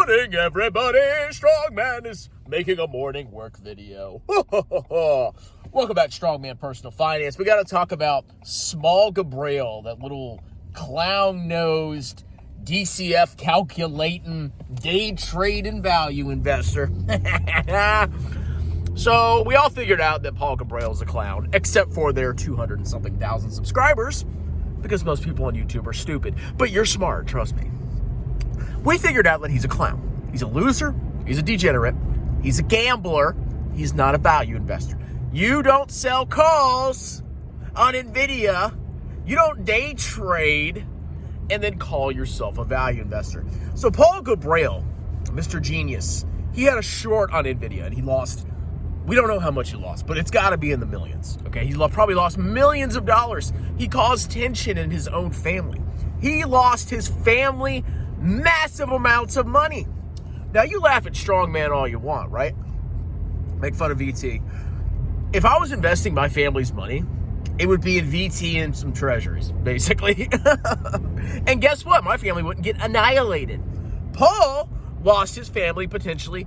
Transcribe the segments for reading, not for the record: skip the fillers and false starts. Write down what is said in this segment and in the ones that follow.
morning, everybody. Strongman is making a morning work video. Welcome back to Strongman Personal Finance. We got to talk about Small Gabriel, that little clown-nosed DCF calculating day trade and value investor. So we all figured out that Paul Gabriel is a clown, except for their 200 and something thousand subscribers, because most people on YouTube are stupid. But you're smart, trust me. We figured out that he's a clown. He's a loser. He's a degenerate. He's a gambler. He's not a value investor. You don't sell calls on Nvidia. You don't day trade and then call yourself a value investor. So Paul Gabriel, Mr. Genius, he had a short on Nvidia and he lost, we don't know how much he lost, but it's got to be in the millions, okay? He probably lost millions of dollars. He caused tension in his own family. He lost his family massive amounts of money. Now, you laugh at Strongman all you want, right? Make fun of VT. If I was investing my family's money, it would be in VT and some treasuries, basically. And guess what? My family wouldn't get annihilated. Paul lost his family potentially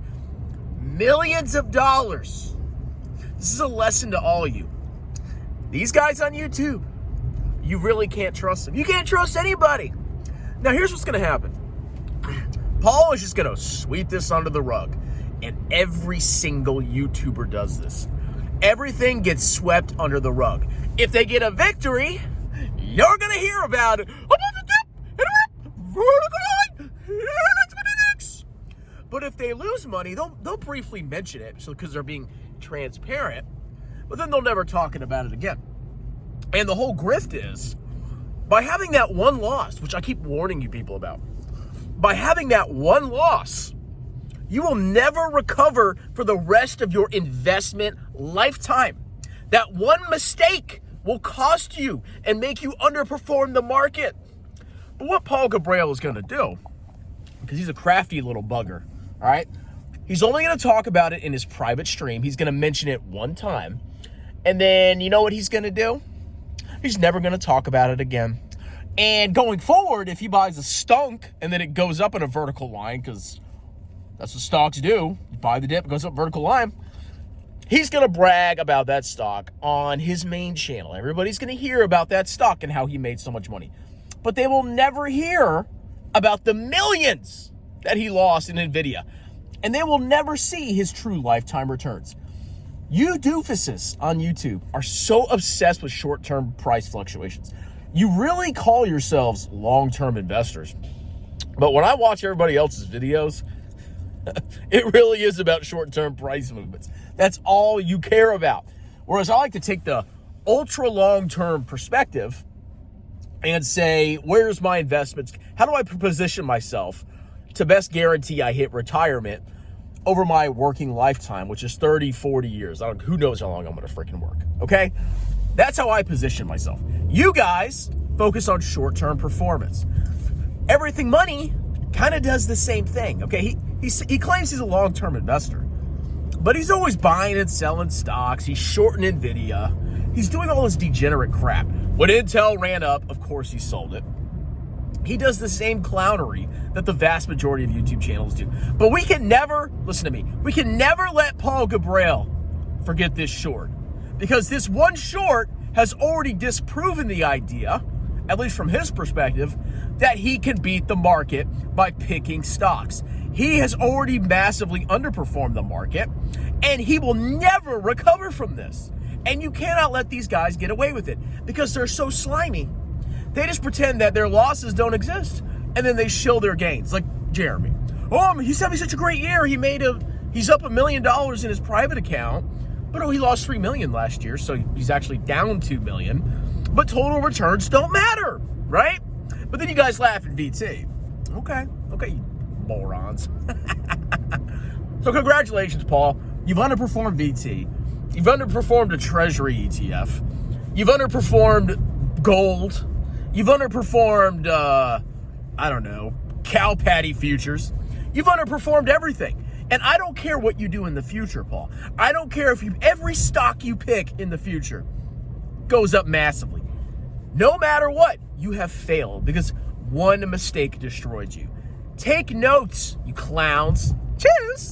millions of dollars. This is a lesson to all of you. These guys on YouTube, you really can't trust them. You can't trust anybody. Now, here's what's going to happen. Paul is just going to sweep this under the rug. And every single YouTuber does this. Everything gets swept under the rug. If they get a victory, you're going to hear about it. But if they lose money, they'll briefly mention it because they're being transparent. But then they'll never talk about it again. And the whole grift is, by having that one loss, which I keep warning you people about, by having that one loss, you will never recover for the rest of your investment lifetime. That one mistake will cost you and make you underperform the market. But what Paul Gabriel is going to do, because he's a crafty little bugger, all right? He's only going to talk about it in his private stream. He's going to mention it one time. And then you know what he's going to do? He's never going to talk about it again. And going forward, if he buys a stunk and then it goes up in a vertical line, because that's what stocks do, you buy the dip, it goes up vertical line, he's going to brag about that stock on his main channel. Everybody's going to hear about that stock and how he made so much money. But they will never hear about the millions that he lost in Nvidia. And they will never see his true lifetime returns. You doofuses on YouTube are so obsessed with short-term price fluctuations. You really call yourselves long-term investors. But when I watch everybody else's videos, it really is about short-term price movements. That's all you care about. Whereas I like to take the ultra long-term perspective and say, where's my investments? How do I position myself to best guarantee I hit retirement over my working lifetime, which is 30, 40 years. Who knows how long I'm going to freaking work, okay? That's how I position myself. You guys focus on short-term performance. Everything Money kind of does the same thing, okay? He claims he's a long-term investor, but he's always buying and selling stocks. He's shorting Nvidia. He's doing all this degenerate crap. When Intel ran up, of course he sold it. He does the same clownery that the vast majority of YouTube channels do. But we can never, listen to me, we can never let Paul Gabriel forget this short. Because this one short has already disproven the idea, at least from his perspective, that he can beat the market by picking stocks. He has already massively underperformed the market, and he will never recover from this. And you cannot let these guys get away with it because they're so slimy. They just pretend that their losses don't exist, and then they shill their gains, like Jeremy. Oh, he's having such a great year. He's up $1 million in his private account, but he lost $3 million last year, so he's actually down $2 million. But total returns don't matter, right? But then you guys laugh at VT. Okay, you morons. So congratulations, Paul. You've underperformed VT. You've underperformed a treasury ETF. You've underperformed gold. You've underperformed, cow patty futures. You've underperformed everything. And I don't care what you do in the future, Paul. I don't care if every stock you pick in the future goes up massively. No matter what, you have failed because one mistake destroyed you. Take notes, you clowns. Cheers.